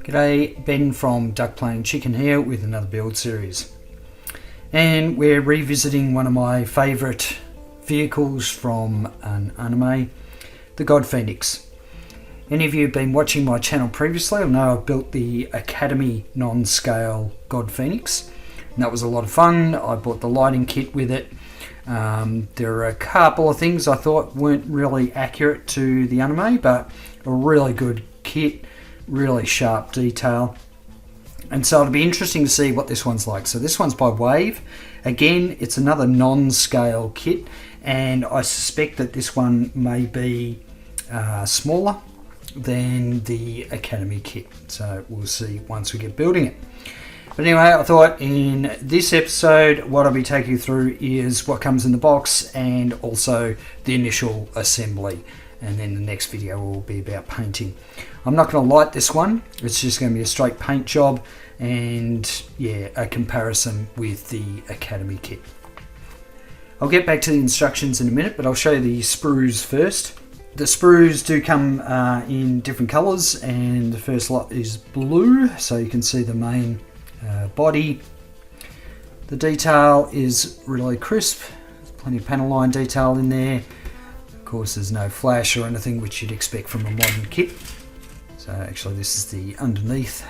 G'day, Ben from Duck Playing Chicken here with another build series. And we're revisiting one of my favourite vehicles from an anime, the God Phoenix. Any of you who've been watching my channel previously will know I've built the Attribution-NonCommercial God Phoenix. And that was a lot of fun. I bought the lighting kit with it. There are a couple of things I thought weren't really accurate to the anime, but a really good kit. Really sharp detail, and so it'll be interesting to see what this one's like. So this one's by Wave. Again, it's another non-scale kit, and I suspect that this one may be smaller than the Academy kit, so we'll see once we get building it. But anyway, I thought in this episode what I'll be taking you through is what comes in the box and also the initial assembly, and then the next video will be about painting. I'm not going to light this one, it's just going to be a straight paint job and yeah, a comparison with the Academy kit. I'll get back to the instructions in a minute, but I'll show you the sprues first. The sprues do come in different colours, and the first lot is blue, so you can see the main body. The detail is really crisp, there's plenty of panel line detail in there. Of course there's no flash or anything which you'd expect from a modern kit. So actually this is the underneath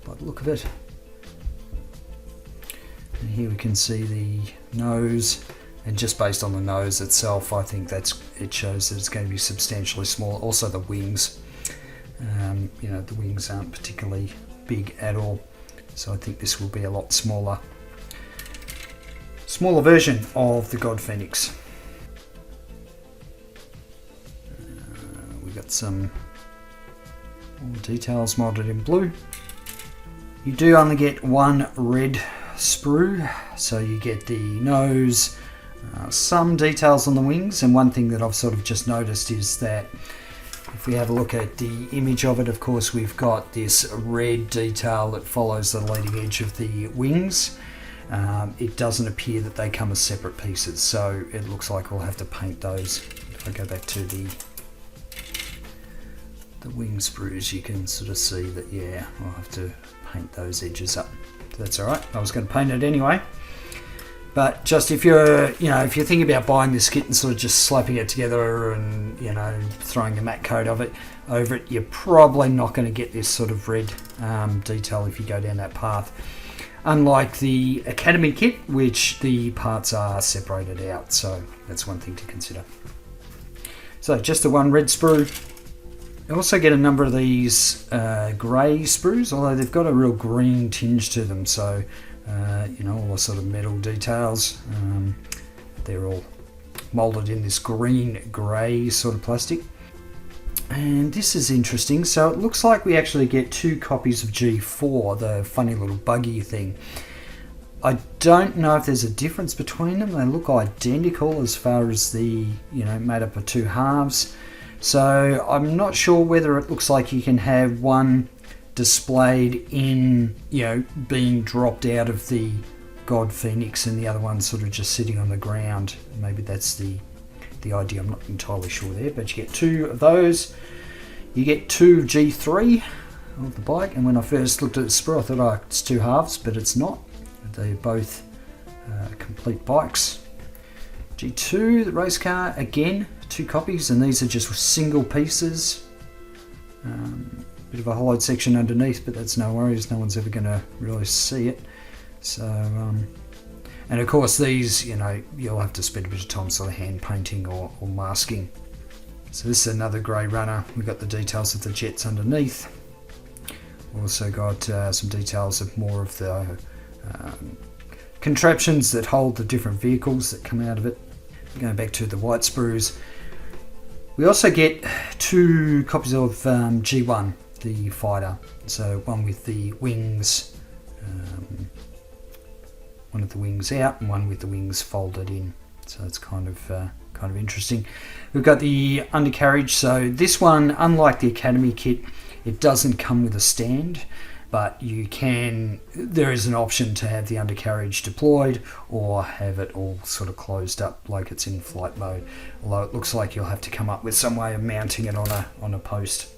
by the look of it. And here we can see the nose, and just based on the nose itself I think it shows that it's going to be substantially smaller. Also the wings, you know, the wings aren't particularly big at all, so I think this will be a lot smaller version of the God Phoenix. We got some more details modded in blue. You do only get one red sprue, so you get the nose, some details on the wings, and one thing that I've sort of just noticed is that if we have a look at the image of it, of course we've got this red detail that follows the leading edge of the wings. It doesn't appear that they come as separate pieces, so it looks like we'll have to paint those. If I go back to the wing sprues, you can sort of see that, yeah, I'll have to paint those edges up. So that's alright, I was going to paint it anyway. But just if you're thinking about buying this kit and sort of just slapping it together and, you know, throwing a matte coat of it over it, you're probably not going to get this sort of red detail if you go down that path. Unlike the Academy kit, which the parts are separated out, so that's one thing to consider. So just the one red sprue. I also get a number of these grey sprues, although they've got a real green tinge to them, so you know, all the sort of metal details, they're all moulded in this green-grey sort of plastic. And this is interesting, so it looks like we actually get 2 copies of G4, the funny little buggy thing. I don't know if there's a difference between them. They look identical as far as the, you know, made up of 2 halves. So I'm not sure whether it looks like you can have one displayed in, you know, being dropped out of the God Phoenix and the other one sort of just sitting on the ground. Maybe that's the idea, I'm not entirely sure there, but you get 2 of those. You get 2 G3 of the bike, and when I first looked at the sprue I thought, oh, it's 2 halves, but it's not. They're both complete bikes. G2, the race car, again 2 copies, and these are just single pieces. Bit of a hollowed section underneath, but that's no worries, no one's ever going to really see it. So and of course these, you know, you'll have to spend a bit of time sort of hand painting or masking. So this is another grey runner. We've got the details of the jets underneath. Also got some details of more of the contraptions that hold the different vehicles that come out of it. Going back to the white sprues, we also get 2 copies of G1, the fighter. So one with the wings, one of the wings out and one with the wings folded in. So it's kind of interesting. We've got the undercarriage. So this one, unlike the Academy kit, it doesn't come with a stand, but there is an option to have the undercarriage deployed or have it all sort of closed up like it's in flight mode, although it looks like you'll have to come up with some way of mounting it on a post.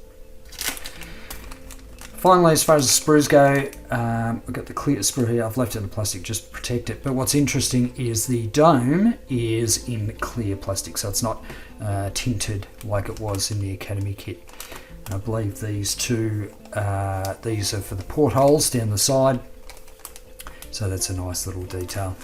Finally, as far as the sprues go, I've got the clear sprue here. I've left it in plastic just to protect it. But what's interesting is the dome is in clear plastic, so it's not tinted like it was in the Academy kit. And I believe these two, these are for the portholes down the side. So that's a nice little detail.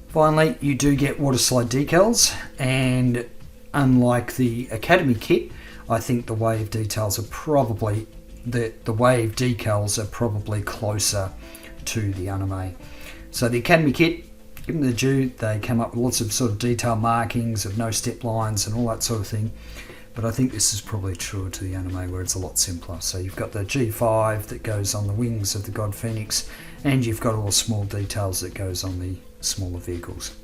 Finally, you do get water slide decals, and unlike the Academy kit, I think the wave details are probably the wave decals are probably closer to the anime. So the Academy kit, given the due, they come up with lots of sort of detail markings of no step lines and all that sort of thing. But I think this is probably truer to the anime, where it's a lot simpler. So you've got the G5 that goes on the wings of the God Phoenix, and you've got all the small details that goes on the smaller vehicles.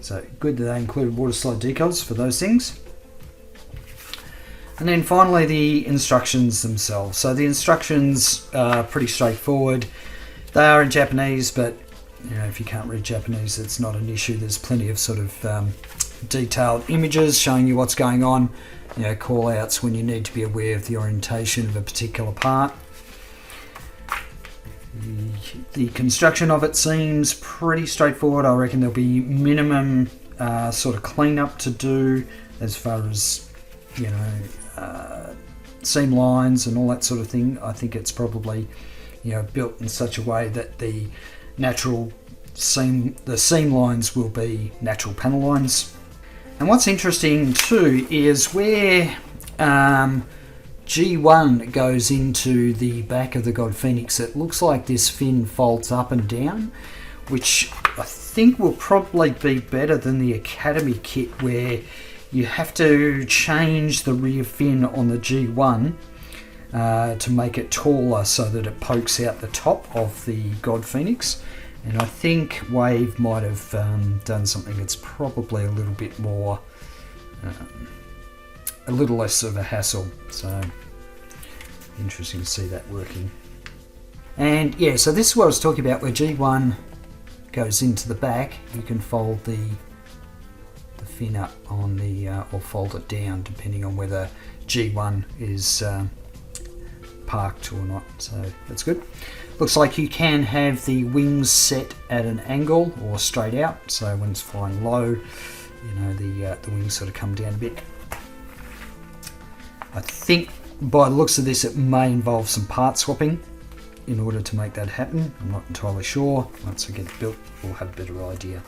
So good that they included water slide decals for those things. And then finally, the instructions themselves. So the instructions are pretty straightforward. They are in Japanese, but you know, if you can't read Japanese, it's not an issue. There's plenty of sort of detailed images showing you what's going on. You know, call outs when you need to be aware of the orientation of a particular part. The construction of it seems pretty straightforward. I reckon there'll be minimum sort of cleanup to do as far as, you know, seam lines and all that sort of thing. I think it's probably, you know, built in such a way that the seam lines will be natural panel lines. And what's interesting too is where G1 goes into the back of the God Phoenix, it looks like this fin folds up and down, which I think will probably be better than the Academy kit, where you have to change the rear fin on the G1 to make it taller so that it pokes out the top of the God Phoenix. And I think Wave might have done something that's probably a little bit more, a little less of a hassle. So interesting to see that working. And yeah, so this is what I was talking about, where G1 goes into the back. You can fold the fin up on the, or fold it down depending on whether G1 is parked or not. So that's good. Looks like you can have the wings set at an angle or straight out, so when it's flying low, you know, the wings sort of come down a bit. I think by the looks of this, it may involve some part swapping in order to make that happen. I'm not entirely sure. Once we get it built, we'll have a better idea.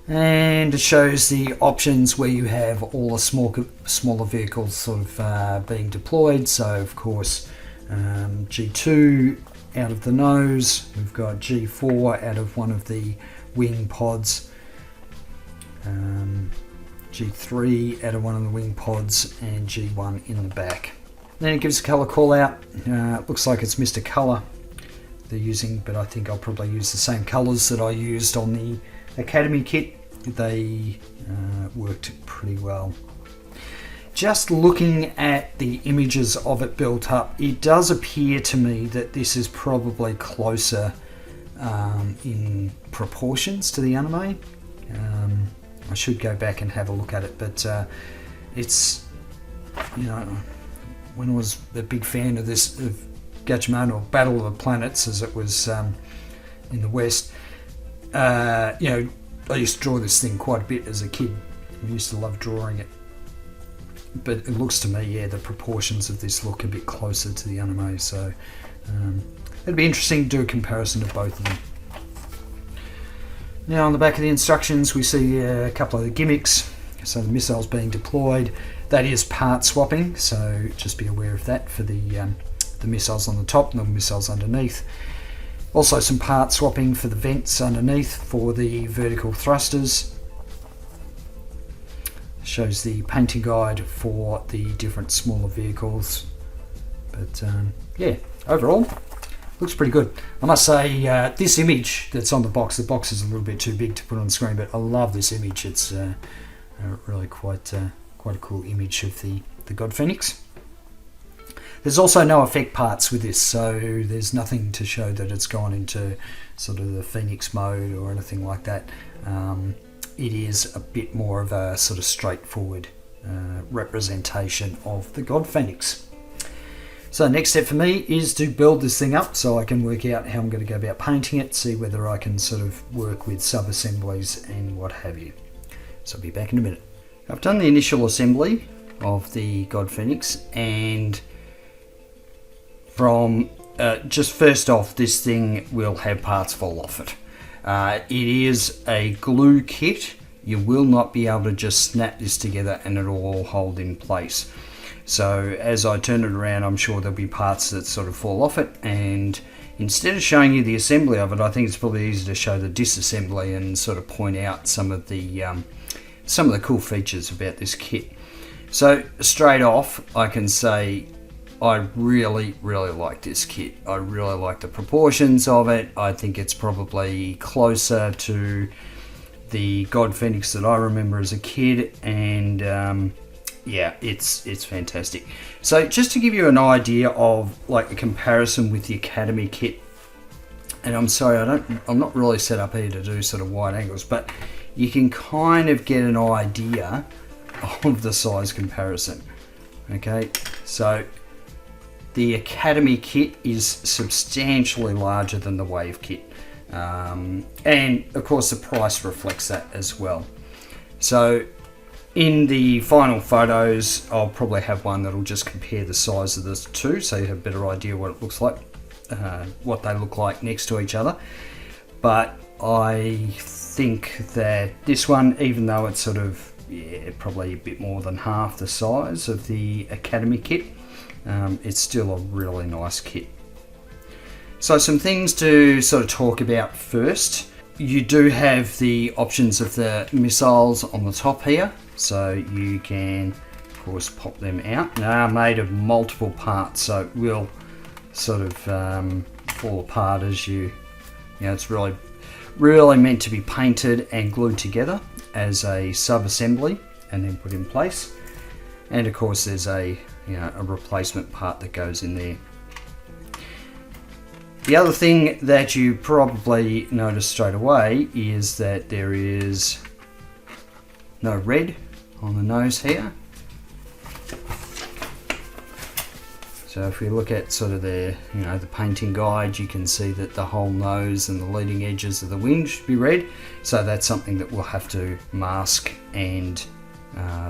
And it shows the options where you have all the smaller vehicles sort of being deployed. So of course, G2 out of the nose, we've got G4 out of one of the wing pods, G3 out of one of the wing pods, and G1 in the back. Then it gives a colour call out. It looks like it's Mr. Colour they're using, but I think I'll probably use the same colours that I used on the Academy kit. They worked pretty well. Just looking at the images of it built up, it does appear to me that this is probably closer in proportions to the anime. I should go back and have a look at it, but it's, you know, when I was a big fan of this, of Gatchaman, or Battle of the Planets as it was in the West, you know, I used to draw this thing quite a bit as a kid. I used to love drawing it. But it looks to me, yeah, the proportions of this look a bit closer to the anime, so it'd be interesting to do a comparison of both of them. Now on the back of the instructions, we see a couple of the gimmicks. So the missiles being deployed, that is part swapping, so just be aware of that for the missiles on the top and the missiles underneath. Also some part swapping for the vents underneath for the vertical thrusters. Shows the painting guide for the different smaller vehicles. But yeah, overall, looks pretty good. I must say, this image that's on the box is a little bit too big to put on the screen, but I love this image. It's really quite a cool image of the God Phoenix. There's also no effect parts with this, so there's nothing to show that it's gone into sort of the Phoenix mode or anything like that. It is a bit more of a sort of straightforward representation of the God Phoenix. So next step for me is to build this thing up so I can work out how I'm going to go about painting it, see whether I can sort of work with sub-assemblies and what have you. So I'll be back in a minute. I've done the initial assembly of the God Phoenix, and from just first off, this thing will have parts fall off it. It is a glue kit. You will not be able to just snap this together and it'll all hold in place. So as I turn it around, I'm sure there'll be parts that sort of fall off it, and instead of showing you the assembly of it, I think it's probably easier to show the disassembly and sort of point out some of the cool features about this kit. So straight off, I can say I really like this kit. I really like the proportions of it. I think it's probably closer to the God Phoenix that I remember as a kid, and yeah, it's fantastic. So just to give you an idea of like a comparison with the Academy kit, and I'm sorry, I'm not really set up here to do sort of wide angles, but you can kind of get an idea of the size comparison. Okay, so the Academy kit is substantially larger than the Wave kit, and of course the price reflects that as well. So in the final photos, I'll probably have one that'll just compare the size of the two, so you have a better idea what it looks like, what they look like next to each other. But I think that this one, even though it's sort of probably a bit more than half the size of the Academy kit, it's still a really nice kit. So some things to sort of talk about first. You do have the options of the missiles on the top here, so you can of course pop them out. They are made of multiple parts, so it will sort of fall apart as you know, it's really meant to be painted and glued together as a sub-assembly and then put in place. And of course there's a replacement part that goes in there. The other thing that you probably notice straight away is that there is no red on the nose here. So if we look at sort of the painting guide, you can see that the whole nose and the leading edges of the wing should be red. So that's something that we'll have to mask and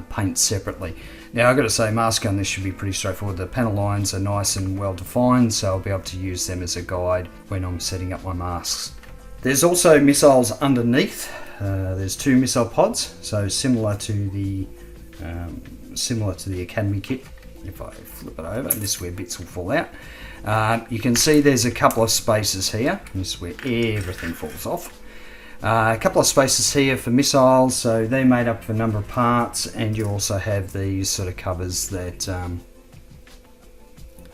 paint separately. Now I've got to say, mask on this should be pretty straightforward. The panel lines are nice and well defined, so I'll be able to use them as a guide when I'm setting up my masks. There's also missiles underneath. There's two missile pods, so similar to the Academy kit. If I flip it over, this is where bits will fall out. You can see there's a couple of spaces here. This is where everything falls off. A couple of spaces here for missiles, so they're made up of a number of parts, and you also have these sort of covers that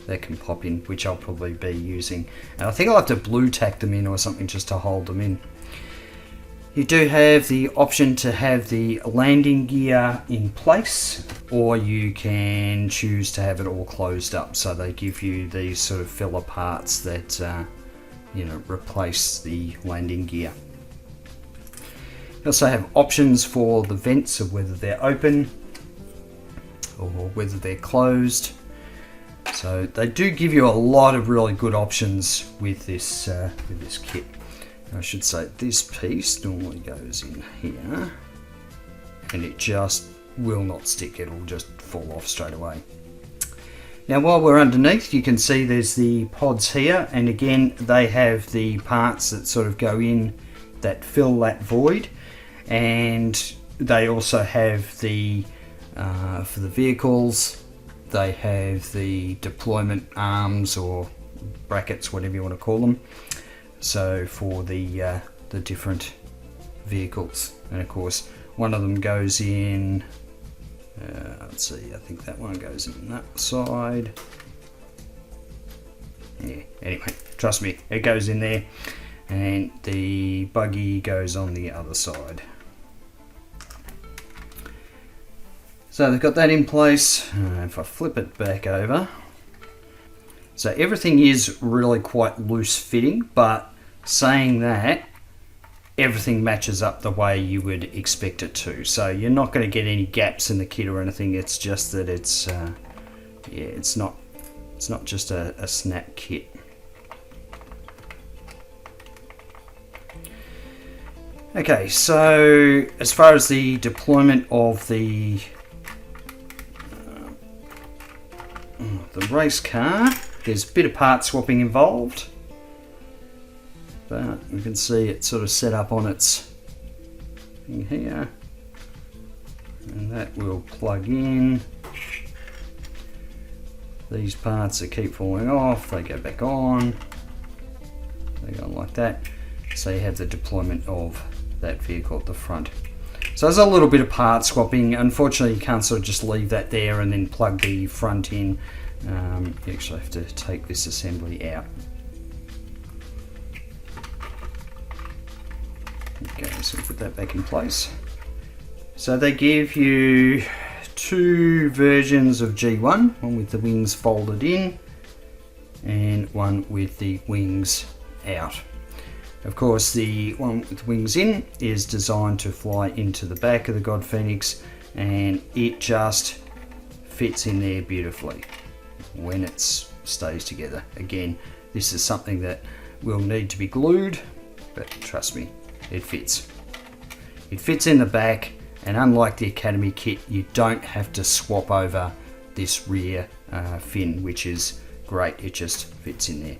can pop in, which I'll probably be using. And I think I'll have to blue tack them in or something just to hold them in. You do have the option to have the landing gear in place, or you can choose to have it all closed up, so they give you these sort of filler parts that replace the landing gear. You also have options for the vents of whether they're open or whether they're closed. So they do give you a lot of really good options with this kit. I should say this piece normally goes in here, and it just will not stick. It'll just fall off straight away. Now while we're underneath, you can see there's the pods here, and again they have the parts that sort of go in that fill that void. And they also have the for the vehicles, they have the deployment arms or brackets, whatever you want to call them. So for the different vehicles, and of course one of them goes in. Let's see, I think that one goes in that side. Yeah. Anyway, trust me, it goes in there, and the buggy goes on the other side. So they've got that in place. If I flip it back over, so everything is really quite loose fitting, but saying that, everything matches up the way you would expect it to. So you're not going to get any gaps in the kit or anything. It's just that it's not just a snap kit. Okay, so as far as the deployment of the race car, there's a bit of part swapping involved, but you can see it's sort of set up on its thing here, and that will plug in. These parts that keep falling off, they go back on, they go on like that. So you have the deployment of that vehicle at the front. So there's a little bit of part swapping. Unfortunately, you can't sort of just leave that there and then plug the front in. You actually have to take this assembly out. Okay, so put that back in place. So they give you two versions of G1, one with the wings folded in and one with the wings out. Of course, the one with wings in is designed to fly into the back of the God Phoenix, and it just fits in there beautifully when it stays together. Again, this is something that will need to be glued, but trust me, it fits. It fits in the back, and unlike the Academy kit, you don't have to swap over this rear fin, which is great. It just fits in there.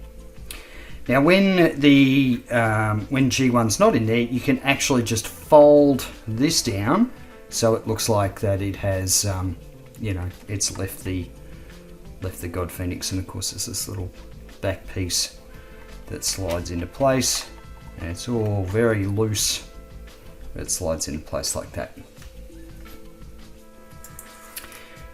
Now, when the when G1's not in there, you can actually just fold this down so it looks like that it has, it's left the God Phoenix, and of course there's this little back piece that slides into place, and it's all very loose. It slides into place like that.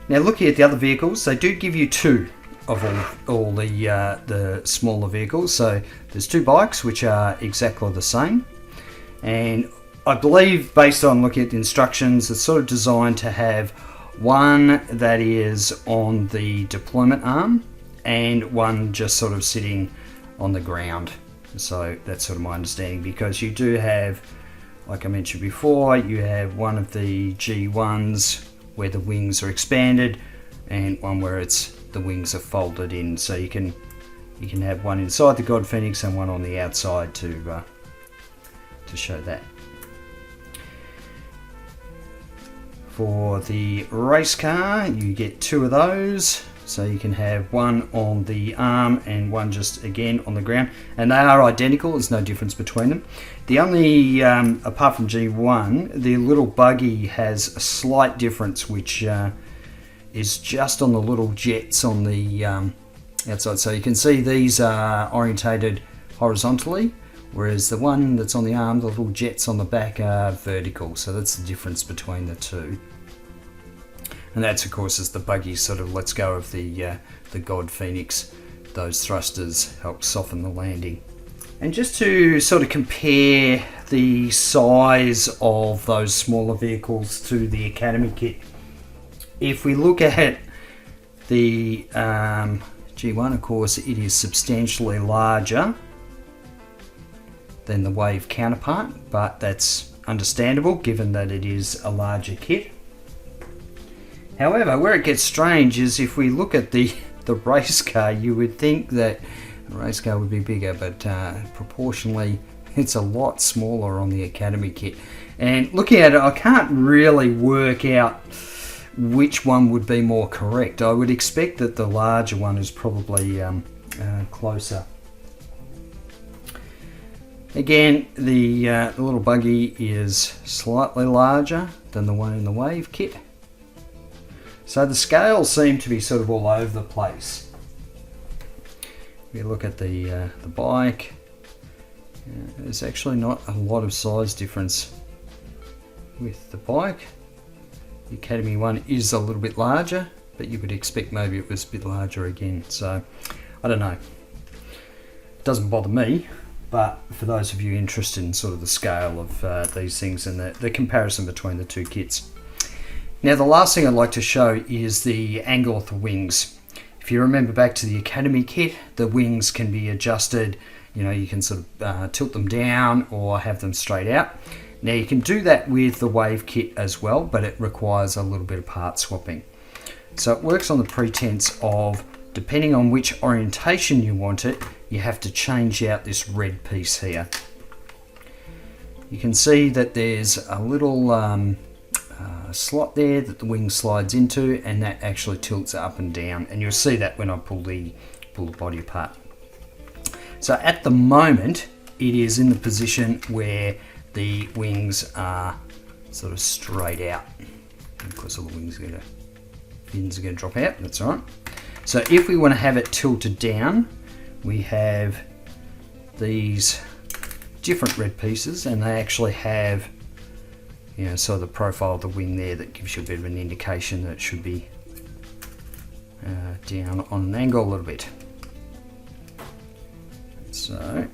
Now, looking at the other vehicles, they do give you two of all the smaller vehicles. So there's two bikes which are exactly the same, and I believe, based on looking at the instructions, it's sort of designed to have one that is on the deployment arm and one just sort of sitting on the ground. So that's sort of my understanding, because you do have, like I mentioned before, you have one of the G1s where the wings are expanded and one where the wings are folded in. So you can have one inside the God Phoenix and one on the outside to show that. For the race car, you get two of those, so you can have one on the arm and one just again on the ground, and they are identical. There's no difference between them. The only apart from G1, the little buggy has a slight difference, which is just on the little jets on the outside. So you can see these are orientated horizontally, whereas the one that's on the arm, the little jets on the back, are vertical. So that's the difference between the two. And that's, of course, as the buggy sort of lets go of the God Phoenix, those thrusters help soften the landing. And just to sort of compare the size of those smaller vehicles to the Academy kit, if we look at the G1, of course, it is substantially larger than the Wave counterpart, but that's understandable given that it is a larger kit. However, where it gets strange is if we look at the race car, you would think that the race car would be bigger, but proportionally it's a lot smaller on the Academy kit. And looking at it, I can't really work out which one would be more correct. I would expect that the larger one is probably closer. Again, the little buggy is slightly larger than the one in the Wave kit. So the scales seem to be sort of all over the place. If you look at the bike, there's actually not a lot of size difference with the bike. The Academy one is a little bit larger, but you would expect maybe it was a bit larger again. So I don't know. It doesn't bother me, but for those of you interested in sort of the scale of these things and the comparison between the two kits. Now, the last thing I'd like to show is the angle of the wings. If you remember back to the Academy kit, the wings can be adjusted You know, you can sort of tilt them down or have them straight out. Now you can do that with the wave kit as well, but it requires a little bit of part swapping. So it works on the pretense of, depending on which orientation you want it, you have to change out this red piece here. You can see that there's a little slot there that the wing slides into, and that actually tilts up and down, and you'll see that when I pull the body apart. So at the moment it is in the position where the wings are sort of straight out. Of course all the fins are going to drop out, that's all right. So if we want to have it tilted down, we have these different red pieces, and they actually have, you know, sort of the profile of the wing there that gives you a bit of an indication that it should be down on an angle a little bit. So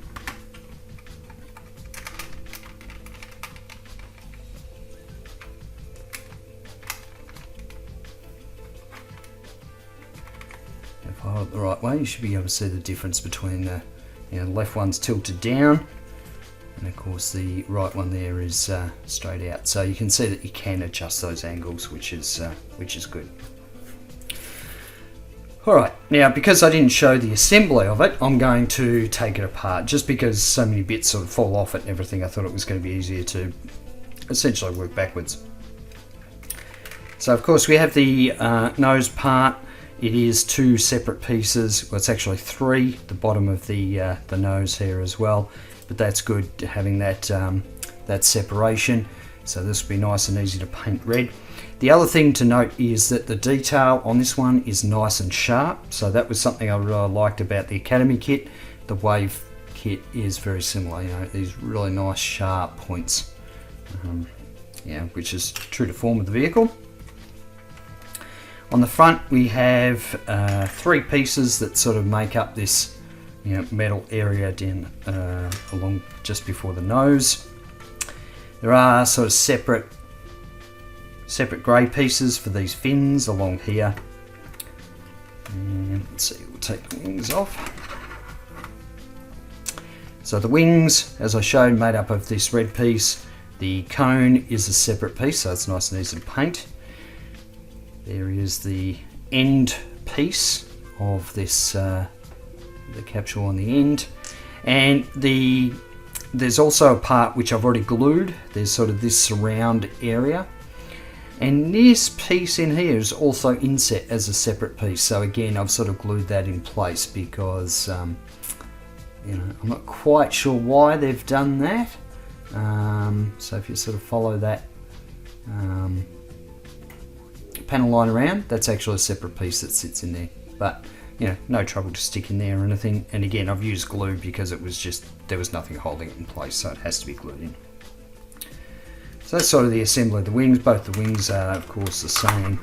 if I hold it the right way, you should be able to see the difference between the, you know, the left one's tilted down, and of course the right one there is straight out. So you can see that you can adjust those angles, which is good. Alright, now because I didn't show the assembly of it, I'm going to take it apart. Just because so many bits sort of fall off it and everything, I thought it was going to be easier to essentially work backwards. So of course we have the nose part. It is two separate pieces. Well, it's actually three, the bottom of the nose here as well. But that's good, having that, that separation. So this will be nice and easy to paint red. The other thing to note is that the detail on this one is nice and sharp. So that was something I really liked about the Academy kit. The Wave kit is very similar, you know, these really nice sharp points, yeah, which is true to form of the vehicle. On the front we have three pieces that sort of make up this, you know, metal area down along just before the nose. There are sort of separate grey pieces for these fins along here. And let's see, we'll take the wings off. So the wings, as I showed, made up of this red piece. The cone is a separate piece, so it's nice and easy to paint. There is the end piece of this, the capsule on the end, and there's also a part which I've already glued. There's sort of this surround area, and this piece in here is also inset as a separate piece. So again, I've sort of glued that in place because you know, I'm not quite sure why they've done that. So if you sort of follow that panel line around, that's actually a separate piece that sits in there, but you know, no trouble to stick in there or anything. And again, I've used glue because it was just, there was nothing holding it in place, so it has to be glued in. So that's sort of the assembly of the wings. Both the wings are of course the same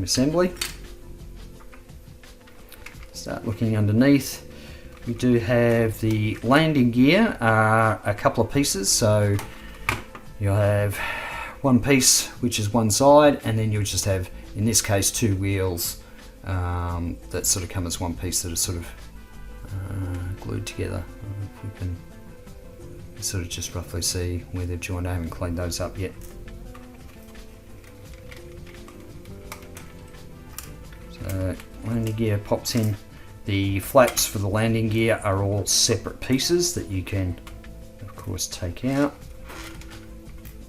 assembly. Start looking underneath. We do have the landing gear, a couple of pieces, so you'll have one piece which is one side, and then you'll just have, in this case, two wheels that sort of come as one piece that are sort of glued together. If we can sort of just roughly see where they've joined. I haven't cleaned those up yet. So landing gear pops in. The flaps for the landing gear are all separate pieces that you can of course take out,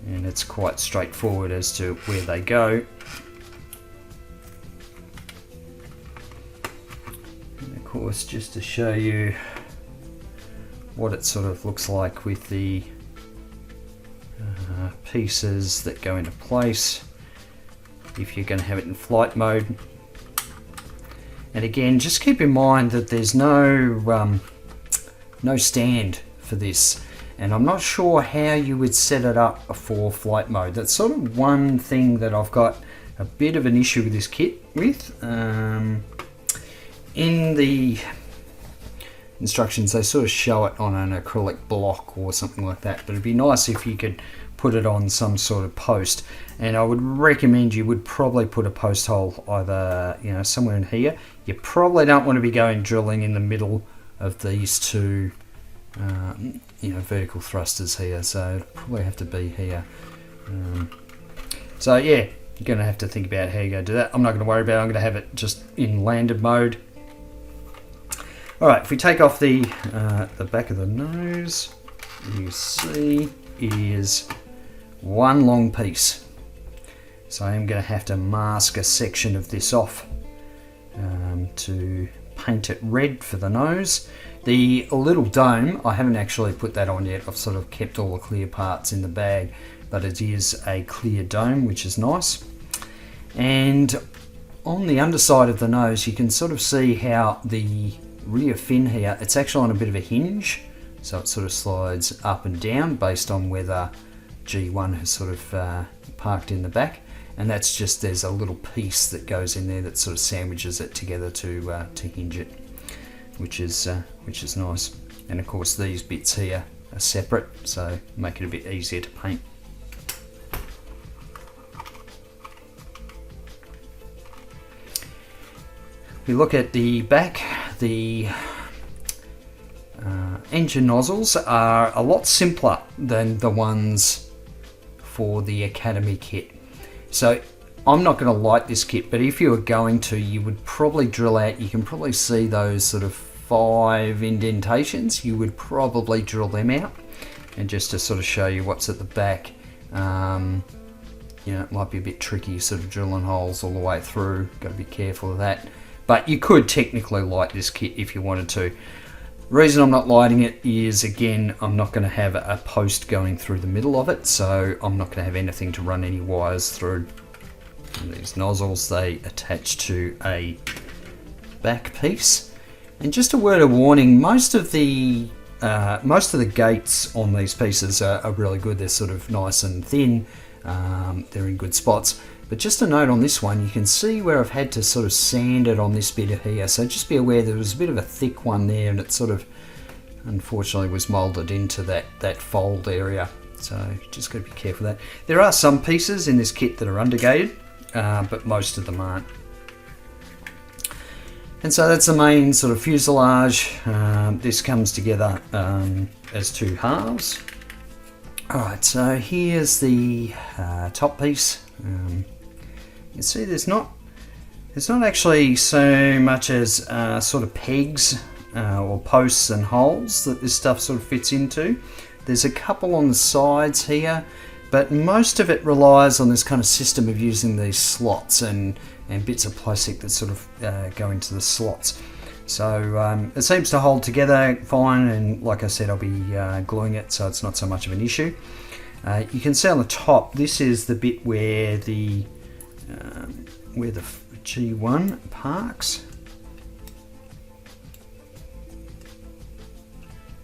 and it's quite straightforward as to where they go. And of course, just to show you what it sort of looks like with the pieces that go into place if you're going to have it in flight mode. And again, just keep in mind that there's no stand for this, and I'm not sure how you would set it up for flight mode. That's sort of one thing that I've got a bit of an issue with this kit with. In the instructions, they sort of show it on an acrylic block or something like that, but it'd be nice if you could put it on some sort of post. And I would recommend you would probably put a post hole either, you know, somewhere in here. You probably don't want to be going drilling in the middle of these two vertical thrusters here, so it'll probably have to be here. So yeah, you're going to have to think about how you're going to do that. I'm not going to worry about it. I'm going to have it just in landed mode. Alright, if we take off the back of the nose, you see it is one long piece. So I am going to have to mask a section of this off to paint it red for the nose. The little dome, I haven't actually put that on yet. I've sort of kept all the clear parts in the bag, but it is a clear dome, which is nice. And on the underside of the nose, you can sort of see how the rear fin here, it's actually on a bit of a hinge, so it sort of slides up and down based on whether G1 has sort of parked in the back, and that's just, there's a little piece that goes in there that sort of sandwiches it together to hinge it, which is nice. And of course these bits here are separate, so make it a bit easier to paint. If we look at the back, the engine nozzles are a lot simpler than the ones for the Academy kit. So I'm not going to light this kit, but if you were going to, you would probably drill out, you can probably see those sort of 5 indentations, you would probably drill them out. And just to sort of show you what's at the back, it might be a bit tricky sort of drilling holes all the way through, got to be careful of that. But you could technically light this kit if you wanted to. The reason I'm not lighting it is, again, I'm not going to have a post going through the middle of it, so I'm not going to have anything to run any wires through. And these nozzles, they attach to a back piece. And just a word of warning, most of the gates on these pieces are really good. They're sort of nice and thin. They're in good spots. But just a note on this one, you can see where I've had to sort of sand it on this bit here. So just be aware there was a bit of a thick one there, and it sort of, unfortunately, was moulded into that fold area. So just got to be careful of that. There are some pieces in this kit that are undergated, but most of them aren't. And so that's the main sort of fuselage. This comes together as 2 halves. Alright, so here's the top piece. You can see there's not actually so much as sort of pegs or posts and holes that this stuff sort of fits into. There's a couple on the sides here, but most of it relies on this kind of system of using these slots and bits of plastic that sort of go into the slots. So it seems to hold together fine, and like I said, I'll be gluing it, so it's not so much of an issue. You can see on the top, this is the bit where the G1 parks.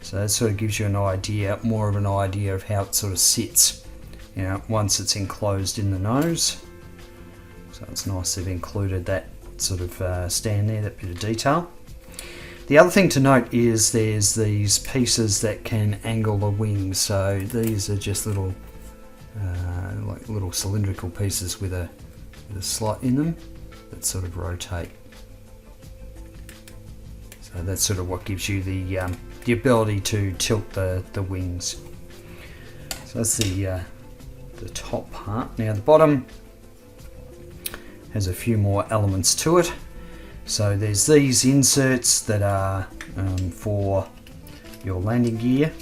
So that sort of gives you an idea, more of an idea of how it sort of sits, once it's enclosed in the nose. So it's nice they've included that sort of stand there, that bit of detail. The other thing to note is there's these pieces that can angle the wings. So these are just little, like little cylindrical pieces with a slot in them that sort of rotate. So that's sort of what gives you the ability to tilt the wings. So that's the top part. Now the bottom has a few more elements to it. So there's these inserts that are for your landing gear.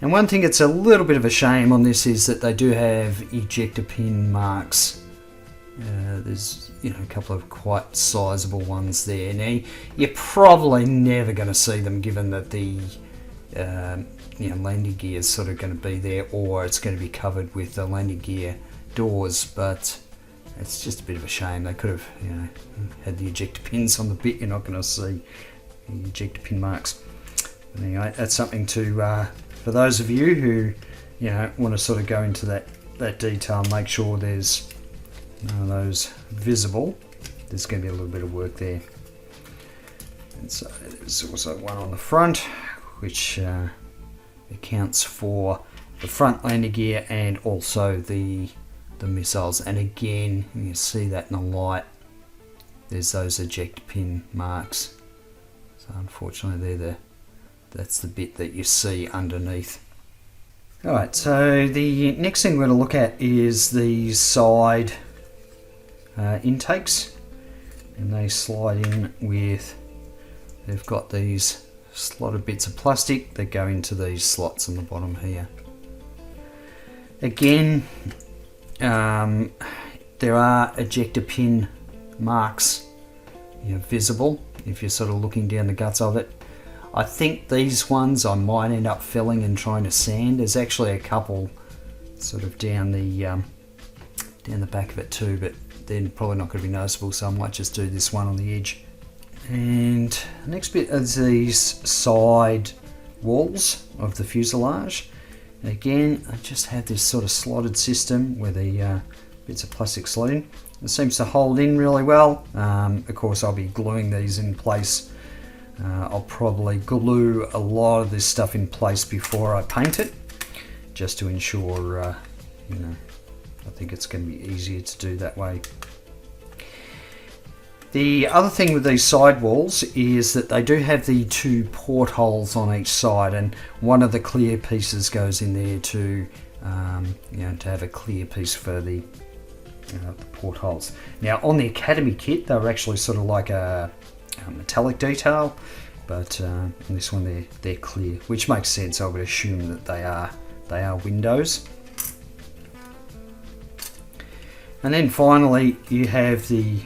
And one thing that's a little bit of a shame on this is that they do have ejector pin marks. There's a couple of quite sizable ones there. Now you're probably never going to see them, given that the landing gear is sort of going to be there, or it's going to be covered with the landing gear doors. But it's just a bit of a shame. They could have had the ejector pins on the bit. You're not going to see the ejector pin marks. But anyway, that's something to for those of you who want to sort of go into that detail, make sure there's none of those visible. There's going to be a little bit of work there. And so there's also one on the front, which accounts for the front landing gear and also the missiles. And again, you can see that in the light. There's those eject pin marks. So So unfortunately that's the bit that you see underneath. Alright, so the next thing we're going to look at is the side intakes, and they slide in with, they've got these slotted bits of plastic that go into these slots on the bottom here. Again, there are ejector pin marks, visible if you're sort of looking down the guts of it. I think these ones I might end up filling and trying to sand. There's actually a couple sort of down the back of it too, but they're probably not going to be noticeable, so I might just do this one on the edge. And the next bit is these side walls of the fuselage. Again, I just have this sort of slotted system where the bits of plastic slot in. It seems to hold in really well. Of course, I'll be gluing these in place. I'll probably glue a lot of this stuff in place before I paint it, just to ensure, I think it's going to be easier to do that way. The other thing with these side walls is that they do have the 2 portholes on each side, and one of the clear pieces goes in there to have a clear piece for the portholes. Now on the Academy kit, they were actually sort of like a metallic detail, but on this one they're clear, which makes sense. I would assume that they are windows. And then finally you have the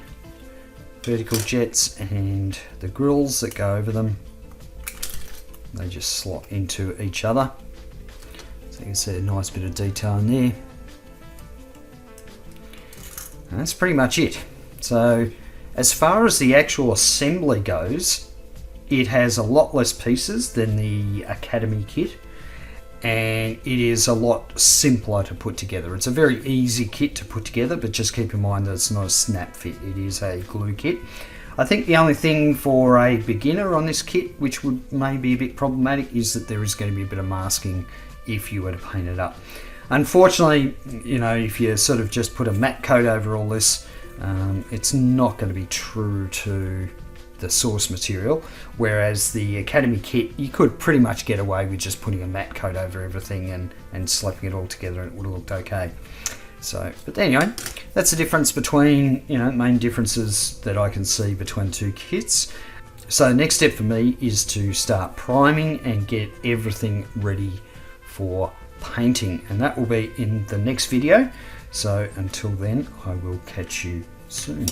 vertical jets and the grills that go over them. They just slot into each other, so you can see a nice bit of detail in there. And that's pretty much it. So as far as the actual assembly goes, it has a lot less pieces than the Academy kit, and it is a lot simpler to put together. It's a very easy kit to put together, but just keep in mind that it's not a snap fit, it is a glue kit. I think the only thing for a beginner on this kit, which would maybe be a bit problematic, is that there is going to be a bit of masking if you were to paint it up. Unfortunately, if you sort of just put a matte coat over all this, it's not going to be true to the source material, whereas the Academy kit, you could pretty much get away with just putting a matte coat over everything and slapping it all together, and it would have looked okay. So, but anyway, that's the difference between, main differences that I can see between the 2 kits. So the next step for me is to start priming and get everything ready for painting, and that will be in the next video. So until then, I will catch you soon.